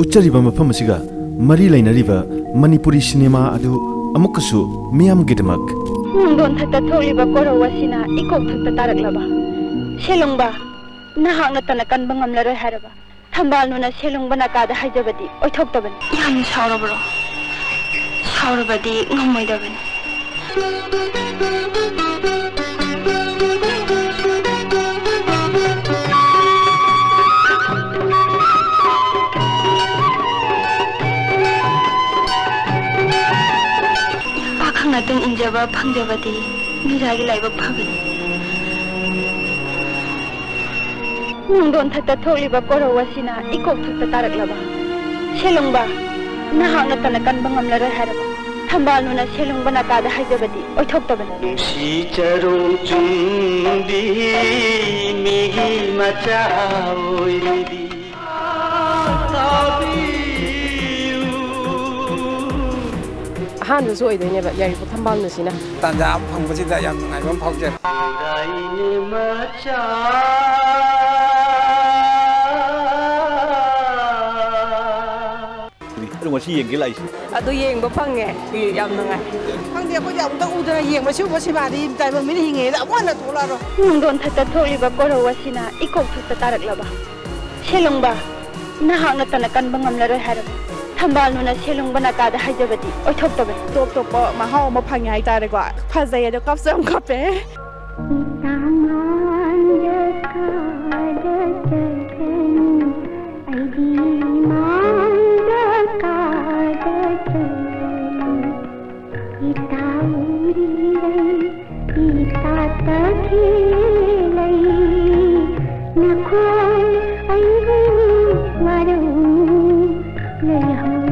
उच्चरिबा मफम असिगा मरी लैनरिबा मणिपुरी सिनेमा अदु अमुकसु मियामगिदमक नंदोन थत्ता थोलिबा कोरवसिना इकोक थत्ता तारकलबा सेलुंगबा नहांगना तना कनबा ngamlaroi हारबा थंबालनुना सेलुंगबा नाकादा हाइजबदी ओइथोक्तबन याम सावरबरो सावरबदी ngमैदबन नातुंग इंजबा फंगजबदी मिरागी लाइबक फगनी नंदोन थत्ता थोलिबा कोरवसिना इकोक थत्ता तारकलबा सेलुंगबा नहांगना तना कनबा ngamlaroi हारबा थंबालनुना सेलुंगबा नाकादा हाइजबदी ओइथोक्तबन नुसी चरों चुंदी मिगी मचाओइदी ꯑꯍꯥꯟꯕꯁꯨ ꯑꯣꯏꯗꯣꯏꯅꯦꯕ ꯌꯥꯏꯔꯤꯄꯣꯛ ꯊꯝꯕꯥꯜꯅꯁꯤꯅ ꯇꯥꯟꯖꯥ ꯑꯃ ꯐꯪꯕꯁꯤꯗ ꯌꯥꯝ ꯅꯨꯡꯉꯥꯏꯕ ꯑꯃ ꯐꯥꯎꯖꯩ ꯉꯁꯤ ꯌꯦꯡꯒꯦ ꯂꯥꯛꯏꯁꯦ ꯑꯗꯨ ꯌꯦꯡꯕ ꯐꯪꯉꯦ ꯌꯥꯝ ꯅꯨꯡꯉꯥꯏ ꯈꯪꯗꯦ ꯑꯩꯈꯣꯏꯗꯤ ꯑꯃꯨꯛꯇꯪ ꯎꯗꯅ ꯌꯦꯡꯕ ꯁꯤꯒꯨꯝꯕ ꯁꯤꯃꯥꯗꯤ ꯇꯥꯏꯕꯪ ꯃꯤꯅ ꯍꯤꯡꯉꯦꯗ ꯑꯃꯨꯛ ꯍꯟꯅ ꯊꯣꯛꯂꯛꯑꯔꯣꯏ नंदोन थत्ता थोलिबा कोरवसिना इकोक थत्ता तारकलबा सेलुंगबा नहांगना तना कनबा ngamlaroi हारबा थंबालनुना सेलुंगबा नाकादा हाइजबदी ओइथोक्तबन ꯇꯣꯞ ꯇꯣꯞꯄ ꯃꯍꯥꯎ ꯑꯃ ꯐꯪꯉꯦ ꯍꯥꯏꯇꯥꯔꯦꯀꯣ ꯐꯖꯩ ꯑꯗꯣ ꯀꯞꯁꯨ ꯌꯥꯝ ꯀꯞꯄꯦ Nako, ayu, waru, layam.